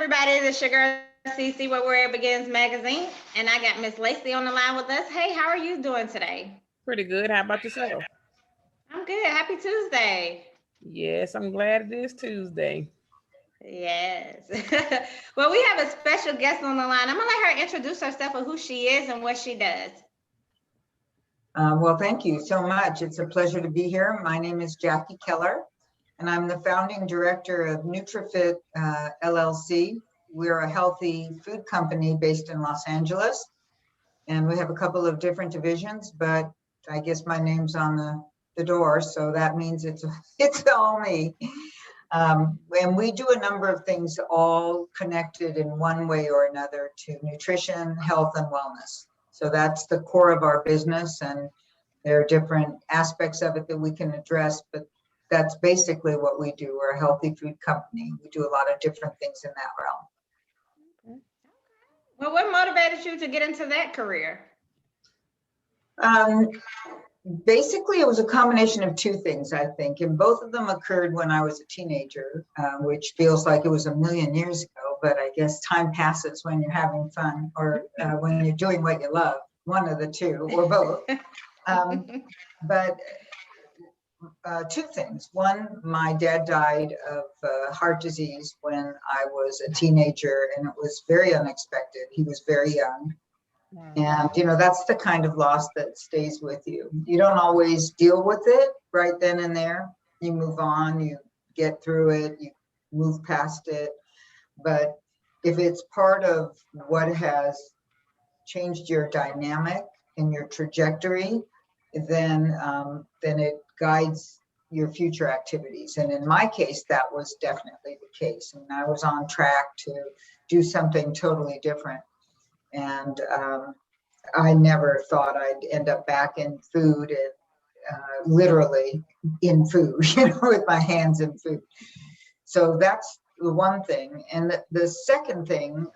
everybody. This is your girl CC, where it begins magazine, and I got Miss Lacey on the line with us. Hey, how are you doing today? Pretty good. How about yourself? I'm good. Happy Tuesday. Yes, I'm glad it is Tuesday. Yes. Well, we have a special guest on the line. I'm gonna let her introduce herself and who she is and what she does. Well, thank you so much. It's a pleasure to be here. My name is Jackie Keller, and I'm the founding director of Nutrifit LLC. We're a healthy food company based in Los Angeles, and we have a couple of different divisions, but I guess my name's on the door, so that means it's all me. And we do a number of things all connected in one way or another to nutrition, health, and wellness. So that's the core of our business, and there are different aspects of it that we can address, but that's basically what we do. We're a healthy food company. We do a lot of different things in that realm. Well, what motivated you to get into that career? Basically, it was a combination of two things, I think, and both of them occurred when I was a teenager, which feels like it was a million years ago, but I guess time passes when you're having fun or when you're doing what you love, one of the two or both. But two things. One, my dad died of heart disease when I was a teenager, and it was very unexpected. He was very young. And, that's the kind of loss that stays with you. You don't always deal with it right then and there. You move on, you get through it, you move past it. But if it's part of what has changed your dynamic and your trajectory, then it guides your future activities. And in my case, that was definitely the case. And I was on track to do something totally different. And I never thought I'd end up back in food, and literally in food, with my hands in food. So that's the one thing. And the second thing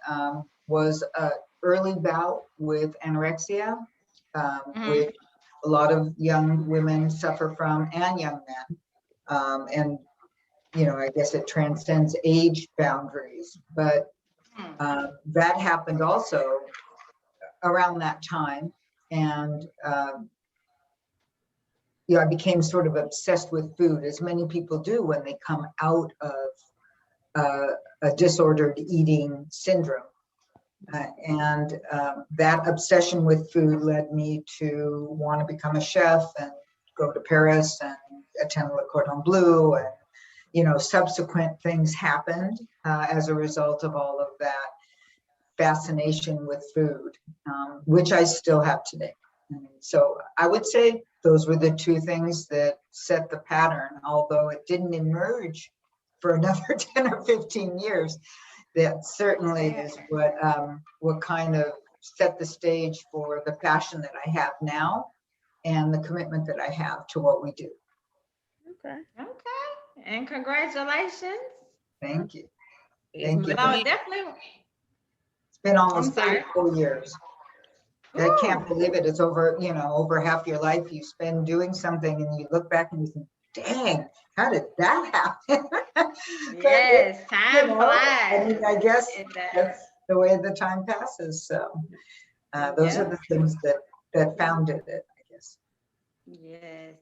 was an early bout with anorexia, which a lot of young women suffer from, and young men. And, I guess it transcends age boundaries, but that happened also around that time. And I became sort of obsessed with food, as many people do when they come out of a disordered eating syndrome. And that obsession with food led me to want to become a chef and go to Paris and attend Le Cordon Bleu. And, subsequent things happened as a result of all of that fascination with food, which I still have today. And so I would say those were the two things that set the pattern, although it didn't emerge for another 10 or 15 years. That certainly is what kind of set the stage for the passion that I have now and the commitment that I have to what we do. Okay. And congratulations. Thank you. Thank you. No, definitely. It's been almost 34 years. I can't believe it. It's over, over half your life you spend doing something, and you look back and you think, dang, how did that happen? Yes, time flies. I guess that's the way the time passes. So those are the things that founded it, I guess. Yes.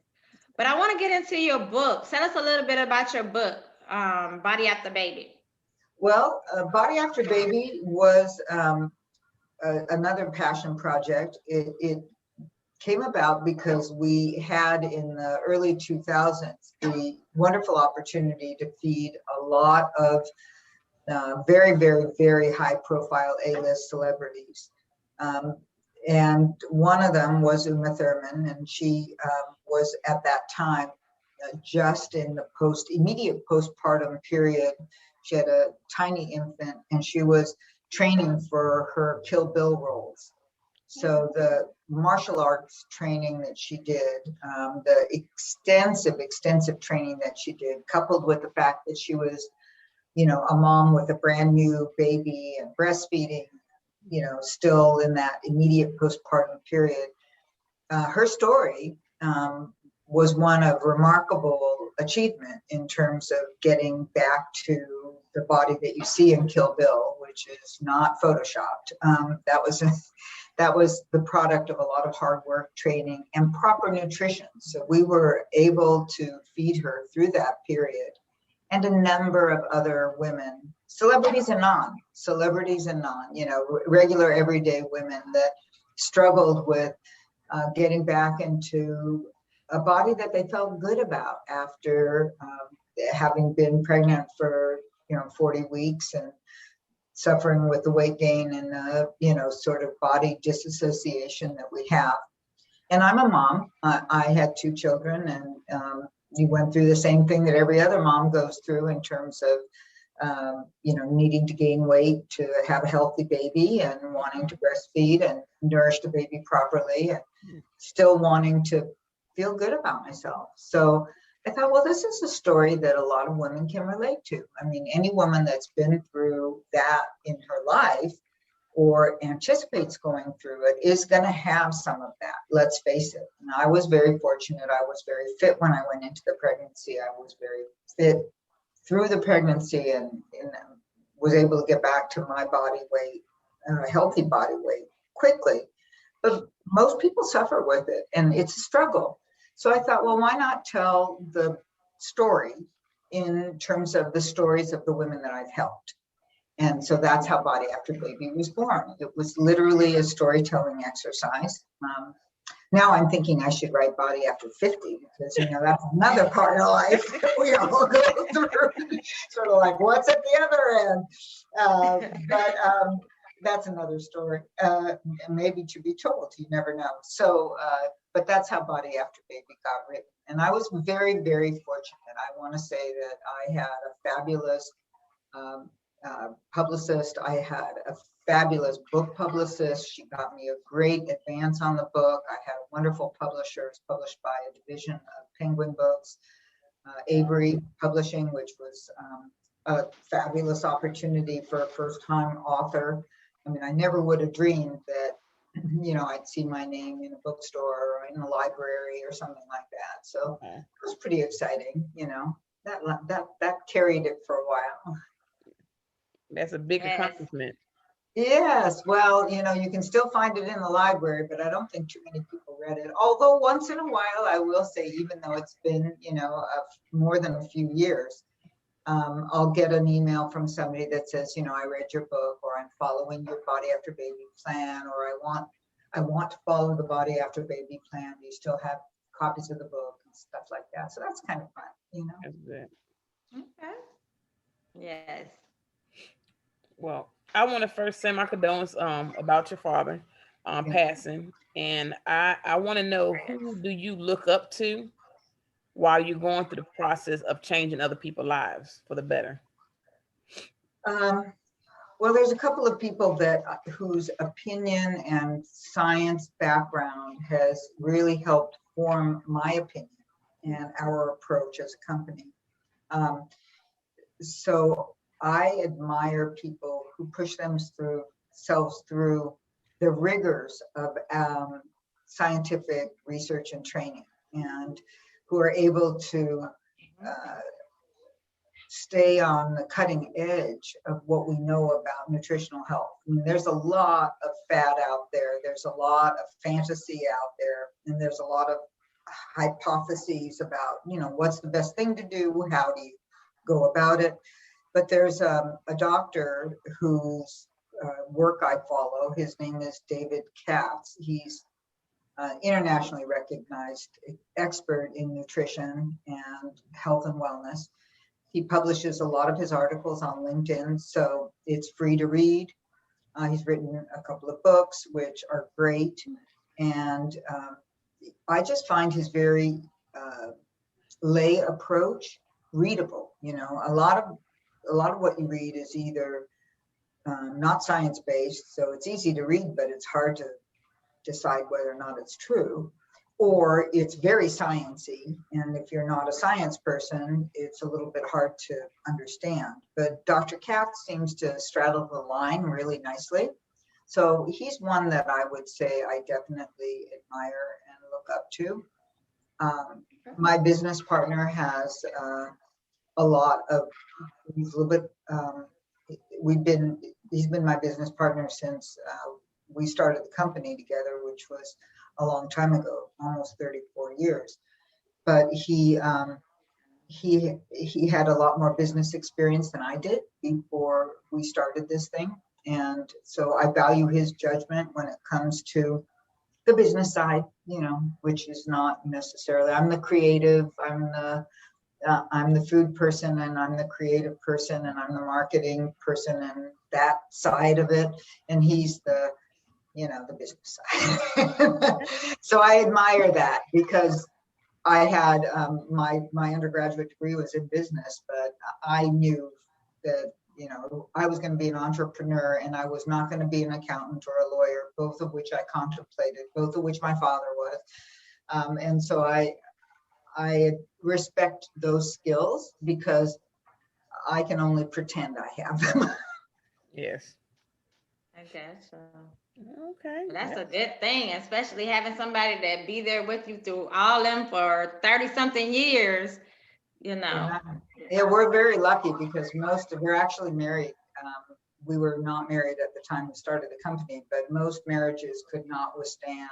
But I want to get into your book. Tell us a little bit about your book, Body After Baby. Well, Body After Baby was another passion project. It came about because we had in the early 2000s the wonderful opportunity to feed a lot of very, very, very high profile A-list celebrities. And one of them was Uma Thurman, and she was at that time just in the immediate postpartum period. She had a tiny infant, and she was training for her Kill Bill roles. So the martial arts training that she did, the extensive training that she did, coupled with the fact that she was, a mom with a brand new baby and breastfeeding, still in that immediate postpartum period. Her story was one of remarkable achievement in terms of getting back to the body that you see in Kill Bill, which is not photoshopped. That was the product of a lot of hard work, training, and proper nutrition. So we were able to feed her through that period, and a number of other women, celebrities and non, regular everyday women that struggled with getting back into a body that they felt good about after having been pregnant for 40 weeks and suffering with the weight gain and sort of body disassociation that we have. And I'm a mom. I had 2 children, and you went through the same thing that every other mom goes through in terms of needing to gain weight to have a healthy baby, and wanting to breastfeed and nourish the baby properly, and still wanting to feel good about myself. So I thought, well, this is a story that a lot of women can relate to. I mean, any woman that's been through that in her life or anticipates going through it is going to have some of that. Let's face it. And I was very fortunate. I was very fit when I went into the pregnancy. I was very fit through the pregnancy, and was able to get back to my body weight, healthy body weight quickly. But most people suffer with it, and it's a struggle. So I thought, well, why not tell the story in terms of the stories of the women that I've helped? And so that's how Body After Baby was born. It was literally a storytelling exercise. Now I'm thinking I should write Body After 50, because, that's another part of life that we all go through. Sort of like, what's at the other end? But that's another story, maybe to be told. You never know. So, but that's how Body After Baby got written. And I was very, very fortunate. I want to say that I had a fabulous publicist. I had a fabulous book publicist. She got me a great advance on the book. I had a wonderful publisher. It's published by a division of Penguin Books, Avery Publishing, which was a fabulous opportunity for a first-time author. I mean, I never would have dreamed that, I'd see my name in a bookstore or in a library or something like that. So it was pretty exciting, that carried it for a while. That's a big accomplishment. Yes, well, you can still find it in the library, but I don't think too many people read it. Although once in a while, I will say, even though it's been, more than a few years, I'll get an email from somebody that says, I read your book, or I'm following your Body After Baby plan, or I want to follow the Body After Baby plan. Do you still have copies of the book and stuff like that? So that's kind of fun, That's good. Okay. Yes. Well, I want to first send my condolences about your father passing, and I want to know, who do you look up to while you're going through the process of changing other people's lives for the better? Well, there's a couple of people whose opinion and science background has really helped form my opinion and our approach as a company. So I admire people who push themselves through the rigors of scientific research and training, and who are able to stay on the cutting edge of what we know about nutritional health. I mean, there's a lot of fad out there. There's a lot of fantasy out there, and there's a lot of hypotheses about, what's the best thing to do? How do you go about it? But there's a doctor whose work I follow. His name is David Katz. He's internationally recognized expert in nutrition and health and wellness. He publishes a lot of his articles on LinkedIn, so it's free to read. He's written a couple of books, which are great. And I just find his very lay approach readable. A lot of what you read is either not science-based, so it's easy to read, but it's hard to decide whether or not it's true, or it's very sciencey, and if you're not a science person, it's a little bit hard to understand. But Dr. Katz seems to straddle the line really nicely. So he's one that I would say I definitely admire and look up to. My business partner has a lot of, he's a little bit, he's been my business partner since we started the company together, which was a long time ago, almost 34 years. But he had a lot more business experience than I did before we started this thing. And so I value his judgment when it comes to the business side, you know, which is not necessarily, I'm the creative, I'm the food person, and I'm the creative person, and I'm the marketing person, and that side of it. And he's the, you know, the business side. So I admire that, because I had my undergraduate degree was in business, but I knew that, you know, I was going to be an entrepreneur, and I was not going to be an accountant or a lawyer, both of which I contemplated, both of which my father was. And so I respect those skills, because I can only pretend I have them. Yes. I guess so. Okay. That's a good thing, especially having somebody that be there with you through all them for 30 something years, you know. Yeah, we're very lucky, because we're actually married. We were not married at the time we started the company, but most marriages could not withstand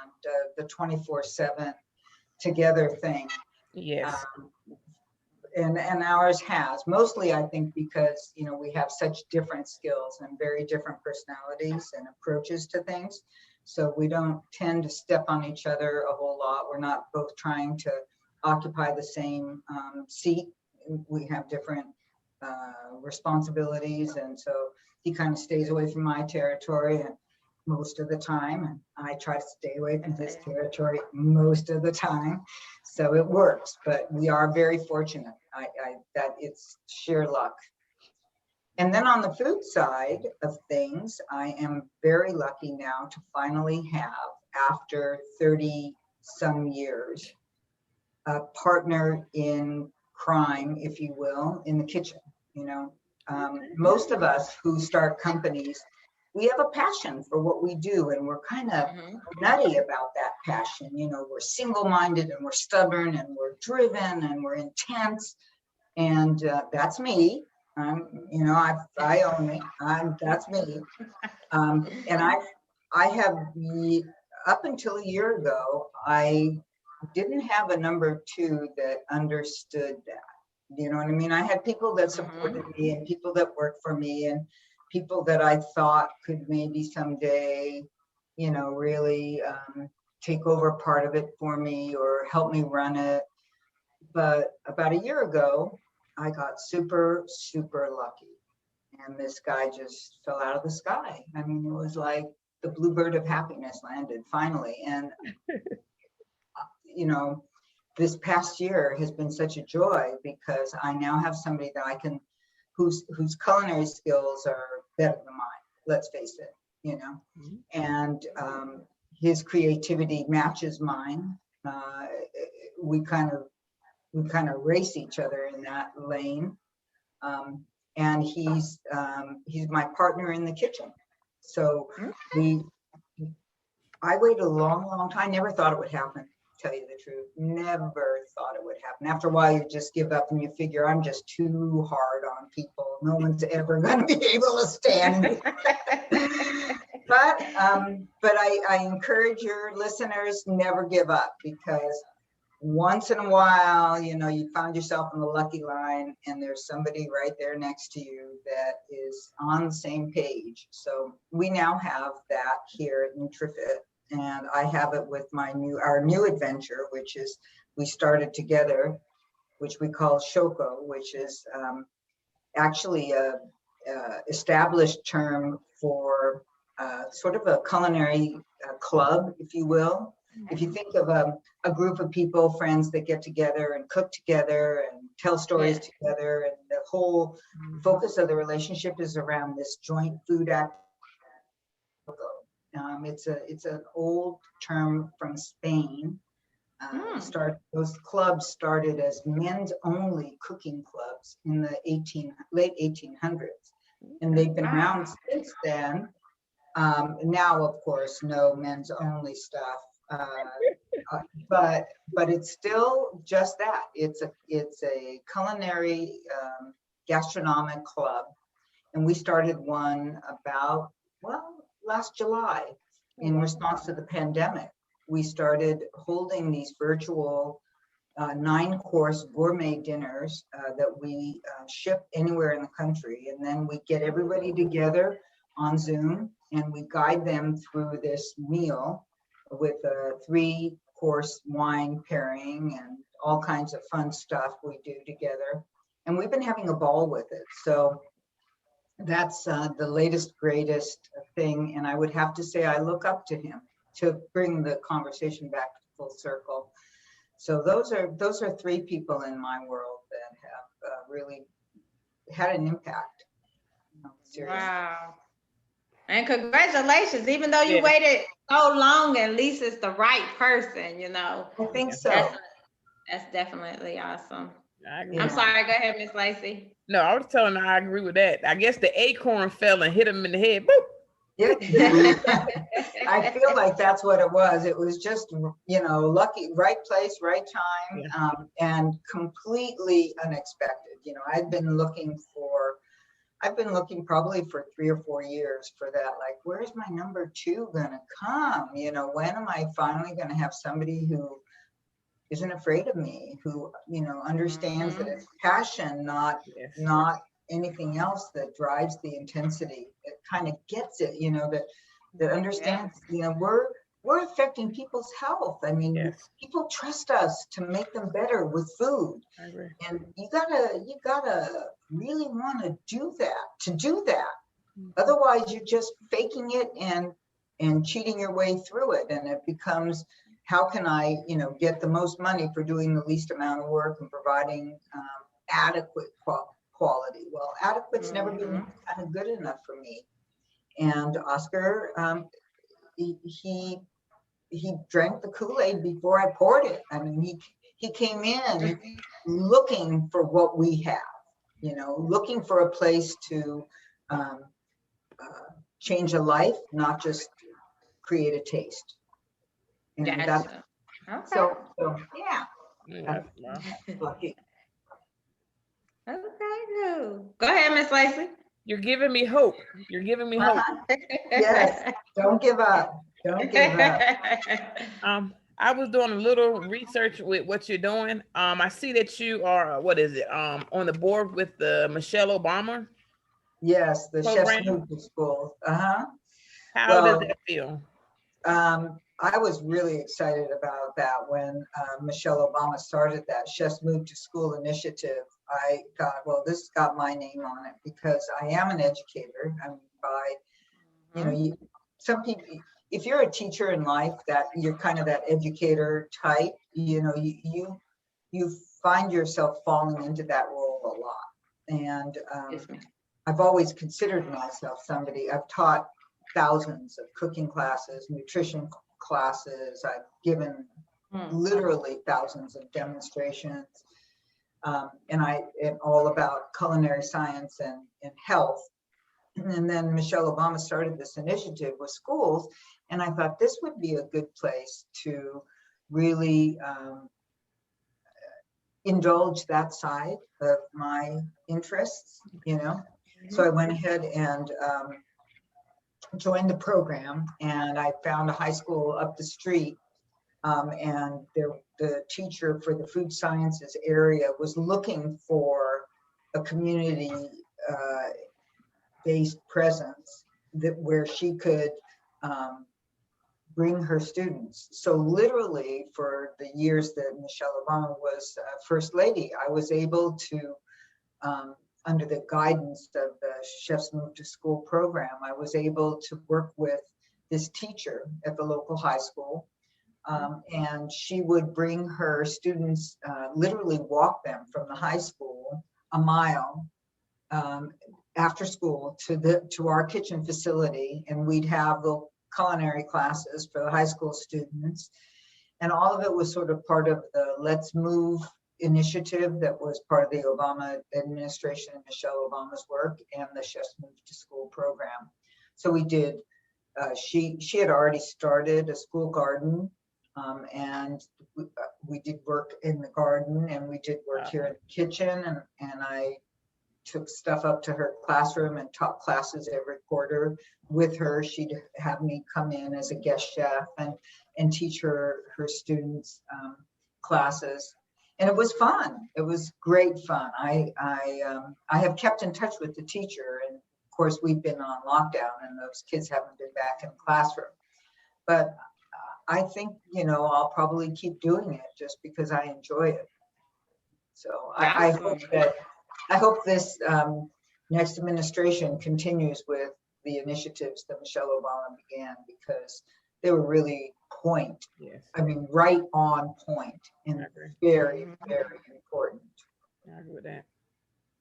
the 24/7 together thing. Yes. And ours has, mostly I think because, you know, we have such different skills and very different personalities and approaches to things. So we don't tend to step on each other a whole lot. We're not both trying to occupy the same seat. We have different responsibilities. And so he kind of stays away from my territory and most of the time, and I try to stay away from his territory most of the time. So it works, but we are very fortunate. That it's sheer luck. And then on the food side of things, I am very lucky now to finally have, after 30 some years, a partner in crime, if you will, in the kitchen. You know, most of us who start companies, we have a passion for what we do, and we're kind of nutty about that passion. You know, we're single-minded, and we're stubborn, and we're driven, and we're intense. And that's me. You know, I own me. That's me. And I have, up until a year ago, I didn't have a number two that understood that. You know what I mean? I had people that supported me, and people that worked for me, and people that I thought could maybe someday, you know, really take over part of it for me or help me run it. But about a year ago, I got super, super lucky. And this guy just fell out of the sky. I mean, it was like the bluebird of happiness landed finally. And, you know, this past year has been such a joy, because I now have somebody that I can, whose culinary skills are better than mine, let's face it, you know, and his creativity matches mine. We kind of race each other in that lane. And he's my partner in the kitchen. So I waited a long, long time. Never thought it would happen, to tell you the truth. Never thought it would happen. After a while, you just give up and you figure, I'm just too hard on people. No one's ever going to be able to stand me. But I encourage your listeners, never give up, because once in a while, you know, you found yourself in the lucky line, and there's somebody right there next to you that is on the same page. So we now have that here at Nutrifit, and I have it with our new adventure, which is, we started together, which we call Shoko, which is actually a established term for sort of a culinary club, if you will. If you think of a group of people, friends that get together and cook together and tell stories together, and the whole focus of the relationship is around this joint food act. It's an old term from Spain. Those clubs started as men's only cooking clubs in the late 1800s, and they've been around since then. Now, of course, no men's only stuff. But it's still just that. It's a culinary gastronomic club, and we started one about, well, last July in response to the pandemic. We started holding these virtual 9-course gourmet dinners that we ship anywhere in the country, and then we get everybody together on Zoom and we guide them through this meal with a 3-course wine pairing and all kinds of fun stuff we do together. And we've been having a ball with it. So that's the latest, greatest thing. And I would have to say I look up to him to bring the conversation back to full circle. So those are 3 people in my world that have really had an impact. Seriously. Wow. And congratulations, even though you Yeah. waited so long, at least it's the right person, you know. I think so. That's definitely awesome. I agree. Yeah. I'm sorry, go ahead, Miss Lacey. No, I was telling her I agree with that. I guess the acorn fell and hit him in the head. Boop. Yeah. I feel like that's what it was. It was just, lucky, right place, right time, and completely unexpected. I've been looking probably for 3 or 4 years for that. Like, where's my number 2 gonna come? When am I finally gonna have somebody who isn't afraid of me, who, understands that it's passion, not anything else that drives the intensity. It kind of gets it, that understands, we're affecting people's health. I mean, people trust us to make them better with food. I agree. And you gotta really want to do that. Otherwise you're just faking it and cheating your way through it. And it becomes, how can I, get the most money for doing the least amount of work and providing adequate quality? Well, adequate's never been kind of good enough for me. And Oscar, he drank the Kool-Aid before I poured it. I mean, he came in looking for what we have, looking for a place to change a life, not just create a taste. And that's Okay. so yeah. Lucky. Okay, good. Go ahead, Miss Lacey. You're giving me hope. You're giving me hope. Yes. Don't give up. Don't give up. I was doing a little research with what you're doing. I see that you are, on the board with the Michelle Obama. Yes, the program. Chef's Move to School. How Well, does that feel? I was really excited about that when Michelle Obama started that Chef's Move to School initiative. I thought, well, this got my name on it because I am an educator. I mean, some people, if you're a teacher in life, that you're kind of that educator type, you find yourself falling into that role a lot. And I've always considered myself somebody. I've taught thousands of cooking classes, nutrition classes. I've given literally thousands of demonstrations. And I am all about culinary science and health. And then Michelle Obama started this initiative with schools. And I thought this would be a good place to really indulge that side of my interests, So I went ahead and joined the program, and I found a high school up the street, and the teacher for the food sciences area was looking for a community based presence where she could bring her students. So literally for the years that Michelle Obama was First Lady, I was able to, under the guidance of the Chef's Move to School program, I was able to work with this teacher at the local high school. And she would bring her students, literally walk them from the high school a mile after school to our kitchen facility, and we'd have the culinary classes for the high school students. And all of it was sort of part of the Let's Move initiative that was part of the Obama administration and Michelle Obama's work, and the Chef's Move to School program. So we did, she had already started a school garden And we did work in the garden, and we did work here in the kitchen, and I took stuff up to her classroom and taught classes every quarter with her. She'd have me come in as a guest chef and teach her students classes. And it was fun. It was great fun. I have kept in touch with the teacher, and of course we've been on lockdown and those kids haven't been back in the classroom. But I think, I'll probably keep doing it just because I enjoy it. So I hope this next administration continues with the initiatives that Michelle Obama began, because they were really right on point, and very, very important. I agree with that.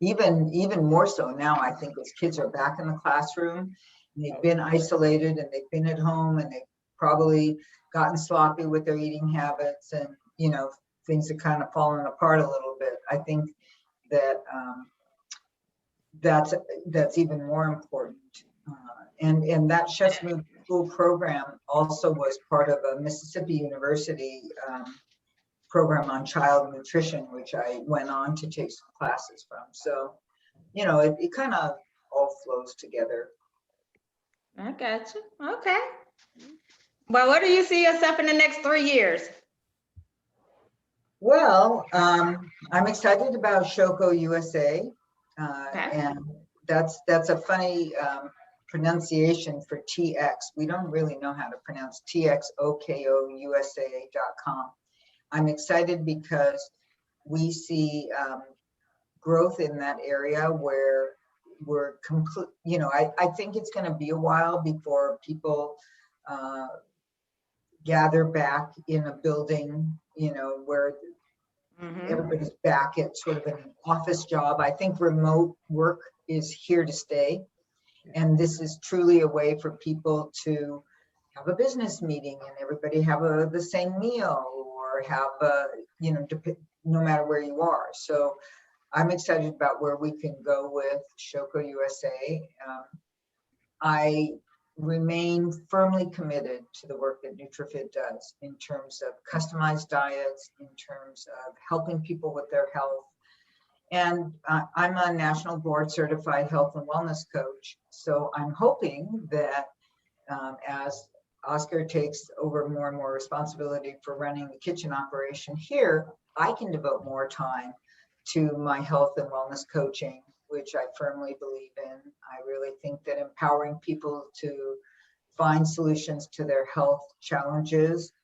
Even more so now, I think, as kids are back in the classroom, and they've been isolated and they've been at home, and they've probably gotten sloppy with their eating habits, and things are kind of falling apart a little bit. I think that that's even more important. And that Chef's Move School program also was part of a Mississippi University program on child nutrition, which I went on to take some classes from. So, it kind of all flows together. I got you. Okay. Well, where do you see yourself in the next 3 years? Well, I'm excited about Shoko USA, and that's a funny pronunciation for TX. We don't really know how to pronounce TXOKOUSA.com. I'm excited because we see growth in that area where we're complete. I think it's going to be a while before people gather back in a building, where everybody's back at sort of an office job. I think remote work is here to stay. And this is truly a way for people to have a business meeting and everybody have the same meal, or have no matter where you are. So I'm excited about where we can go with Shoko USA. I remain firmly committed to the work that Nutrifit does in terms of customized diets, in terms of helping people with their health. And I'm a national board certified health and wellness coach. So I'm hoping that as Oscar takes over more and more responsibility for running the kitchen operation here, I can devote more time to my health and wellness coaching, which I firmly believe in. I really think that empowering people to find solutions to their health challenges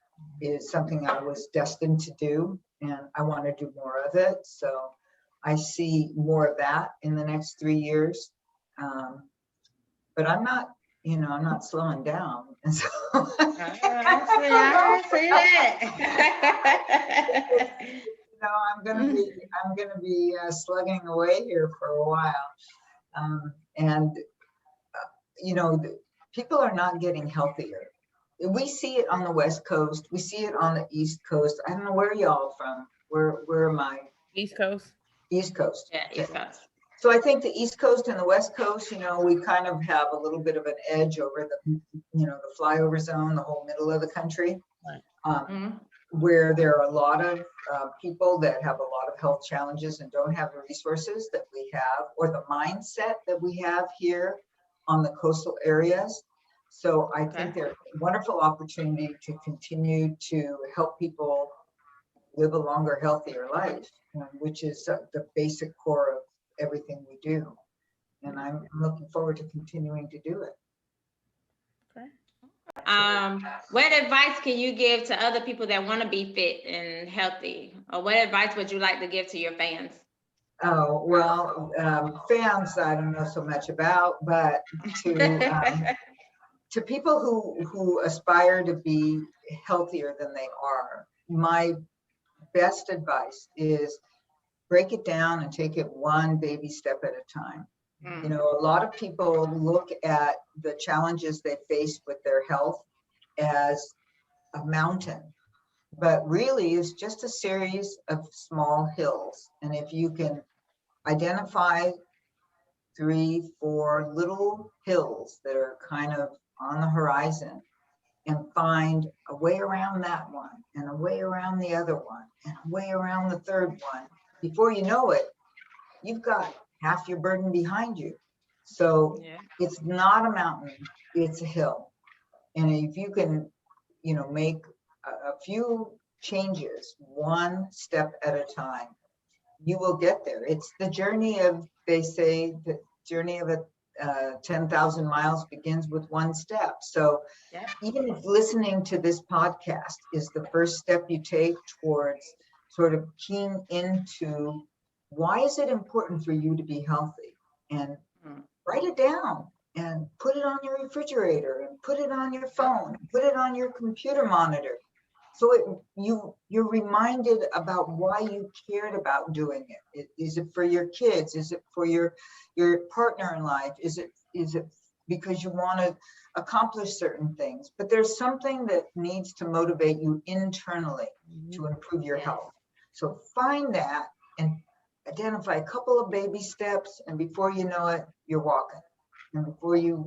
is something I was destined to do, and I want to do more of it. So I see more of that in the next 3 years. But I'm not slowing down. And so I see that. I'm gonna be slugging away here for a while. People are not getting healthier. We see it on the West Coast. We see it on the East Coast. I don't know where y'all from. Where am I? East Coast. East Coast. Yeah, East Coast. So I think the East Coast and the West Coast, we kind of have a little bit of an edge over the flyover zone, the whole middle of the country, where there are a lot of people that have a lot of health challenges and don't have the resources that we have, or the mindset that we have here on the coastal areas. So I think there's a wonderful opportunity to continue to help people live a longer, healthier life, which is the basic core of everything we do. And I'm looking forward to continuing to do it. What advice can you give to other people that want to be fit and healthy? Or what advice would you like to give to your fans? Oh, well, fans, I don't know so much about, but to people who aspire to be healthier than they are, my best advice is break it down and take it one baby step at a time. A lot of people look at the challenges they face with their health as a mountain, but really it's just a series of small hills. And if you can identify 3, 4 little hills that are kind of on the horizon and find a way around that one and a way around the other one and a way around the third one. Before you know it, you've got half your burden behind you. So it's not a mountain, it's a hill. And if you can, make a few changes, one step at a time, you will get there. It's the journey of, they say, the journey of 10,000 miles begins with one step. So even if listening to this podcast is the first step you take towards sort of keying into why is it important for you to be healthy, and write it down and put it on your refrigerator and put it on your phone, put it on your computer monitor. So you're reminded about why you cared about doing it. Is it for your kids? Is it for your partner in life? Is it because you want to accomplish certain things? But there's something that needs to motivate you internally to improve your health. So find that and identify a couple of baby steps, and before you know it, you're walking. And before you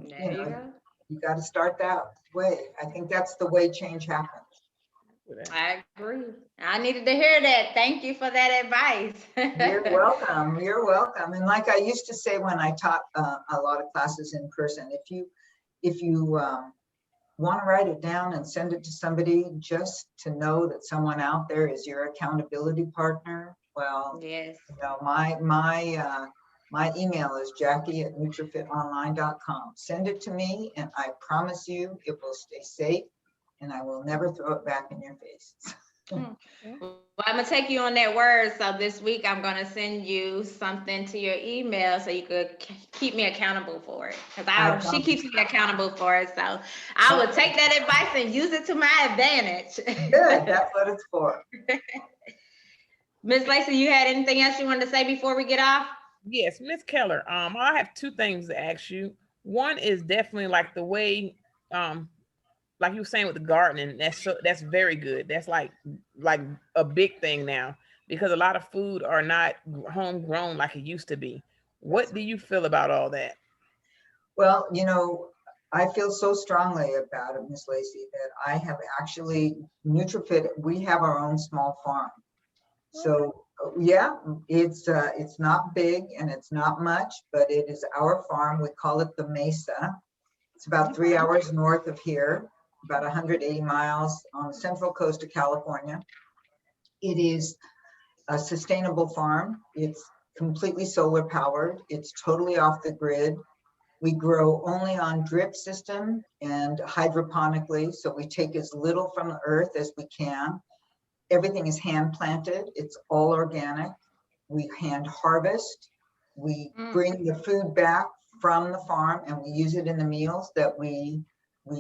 got to start that way. I think that's the way change happens. I agree. I needed to hear that. Thank you for that advice. You're welcome. You're welcome. And like I used to say when I taught a lot of classes in person, if you want to write it down and send it to somebody just to know that someone out there is your accountability partner, well, my email is Jackie@nutrifitonline.com. Send it to me, and I promise you it will stay safe, and I will never throw it back in your face. Well, I'm gonna take you on that word. So this week I'm gonna send you something to your email so you could keep me accountable for it. Because she keeps me accountable for it. So I will take that advice and use it to my advantage. Good, that's what it's for. Miss Lacey, you had anything else you wanted to say before we get off? Yes, Miss Keller. I have two things to ask you. One is definitely like the way, like you were saying with the gardening. That's very good. That's like a big thing now, because a lot of food are not homegrown like it used to be. What do you feel about all that? Well, I feel so strongly about it, Miss Lacey, that I have actually Nutrifit. We have our own small farm. So yeah, it's not big and it's not much, but it is our farm. We call it the Mesa. It's about 3 hours north of here, about 180 miles on the central coast of California. It is a sustainable farm. It's completely solar powered. It's totally off the grid. We grow only on drip system and hydroponically. So we take as little from the earth as we can. Everything is hand planted. It's all organic. We hand harvest. We bring the food back from the farm and we use it in the meals that we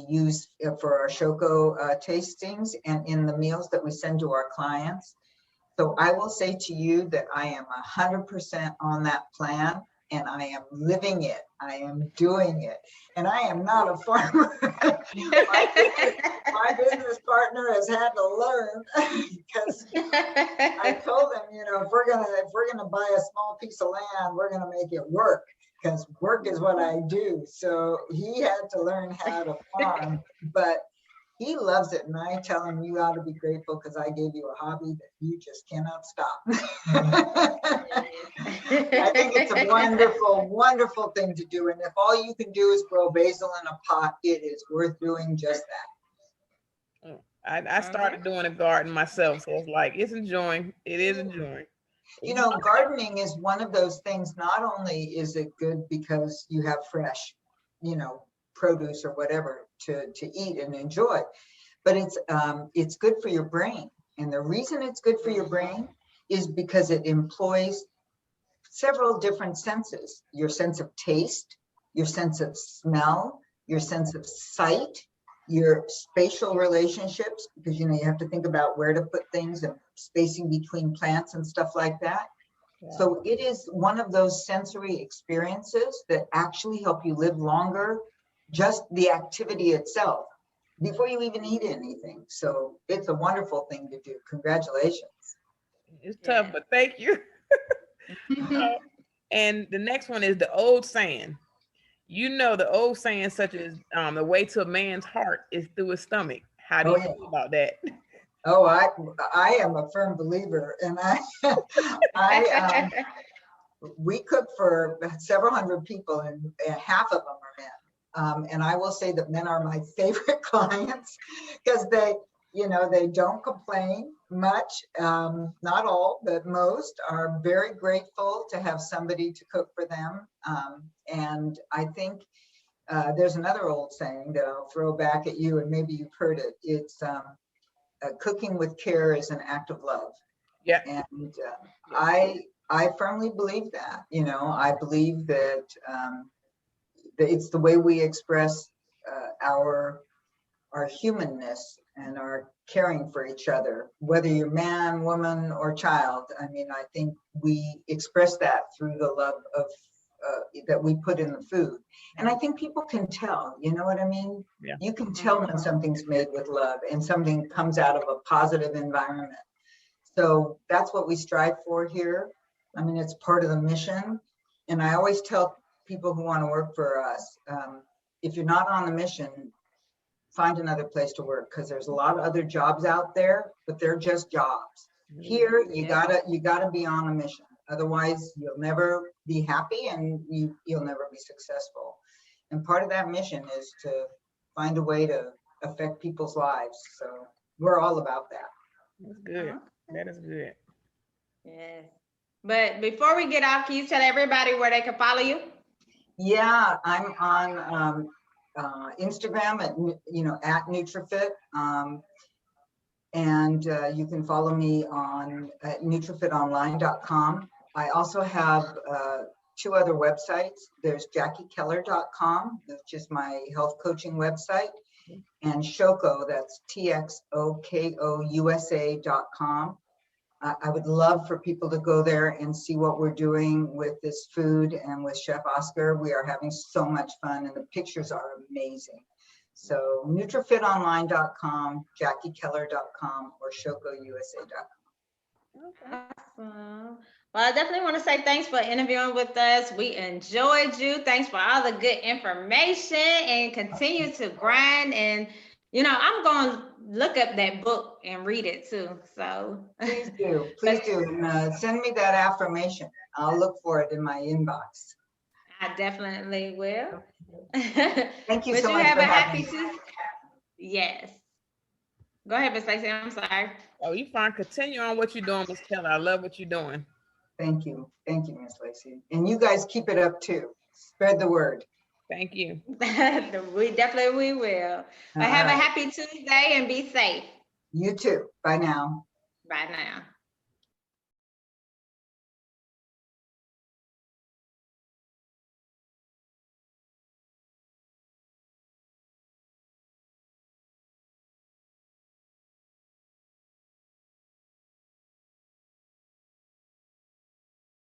use for our Shoko tastings and in the meals that we send to our clients. So I will say to you that I am 100% on that plan, and I am living it. I am doing it. And I am not a farmer. my business partner has had to learn because I told him, if we're gonna buy a small piece of land, we're gonna make it work, because work is what I do. So he had to learn how to farm, but he loves it. And I tell him, you ought to be grateful because I gave you a hobby that you just cannot stop. I think it's a wonderful, wonderful thing to do. And if all you can do is grow basil in a pot, it is worth doing just that. I started doing a garden myself. So it's like, it is enjoying. Gardening is one of those things. Not only is it good because you have fresh, produce or whatever to eat and enjoy, but it's good for your brain. And the reason it's good for your brain is because it employs several different senses: your sense of taste, your sense of smell, your sense of sight, your spatial relationships, because you have to think about where to put things and spacing between plants and stuff like that. Yeah. So it is one of those sensory experiences that actually help you live longer, just the activity itself, before you even eat anything. So it's a wonderful thing to do. Congratulations. It's tough, but thank you. And the next one is the old saying, You know, the old saying such as the way to a man's heart is through his stomach. How do Oh, you yeah. feel about that? Oh, I am a firm believer, and we cook for several hundred people, and half of them are men. And I will say that men are my favorite clients because they don't complain much. Not all, but most are very grateful to have somebody to cook for them. And I think there's another old saying that I'll throw back at you, and maybe you've heard it. It's cooking with care is an act of love. Yeah. And I firmly believe that. I believe that it's the way we express our humanness and our caring for each other, whether you're man, woman, or child. I mean, I think we express that through the love of that we put in the food. And I think people can tell, you know what I mean? Yeah. You can tell when something's made with love and something comes out of a positive environment. So that's what we strive for here. I mean, it's part of the mission. And I always tell people who want to work for us, if you're not on the mission, find another place to work, because there's a lot of other jobs out there, but they're just jobs. Here, you gotta be on a mission. Otherwise, you'll never be happy, and you'll never be successful. And part of that mission is to find a way to affect people's lives. So we're all about that. That's good. That is good. Yes. But before we get off, can you tell everybody where they can follow you? Yeah, I'm on Instagram at Nutrifit. And you can follow me at nutrifitonline.com. I also have 2 other websites. There's JackieKeller.com, which is my health coaching website, and Shoko, that's TXOKOUSA.com. I would love for people to go there and see what we're doing with this food and with Chef Oscar. We are having so much fun, and the pictures are amazing. So nutrifitonline.com, JackieKeller.com, or ShokoUSA.com. Awesome. Well, I definitely want to say thanks for interviewing with us. We enjoyed you. Thanks for all the good information, and continue to grind. And, I'm going to look up that book and read it too. So please do. And send me that affirmation. I'll look for it in my inbox. I definitely will. Thank you but so you much have for a having happy me. Tuesday. Yes. Go ahead, Miss Lacey. I'm sorry. Oh, you fine. Continue on what you're doing, Miss Keller. I love what you're doing. Thank you, Miss Lacey. And you guys keep it up too. Spread the word. Thank you. We definitely will. But have a happy Tuesday and be safe. You too. Bye now. Bye now.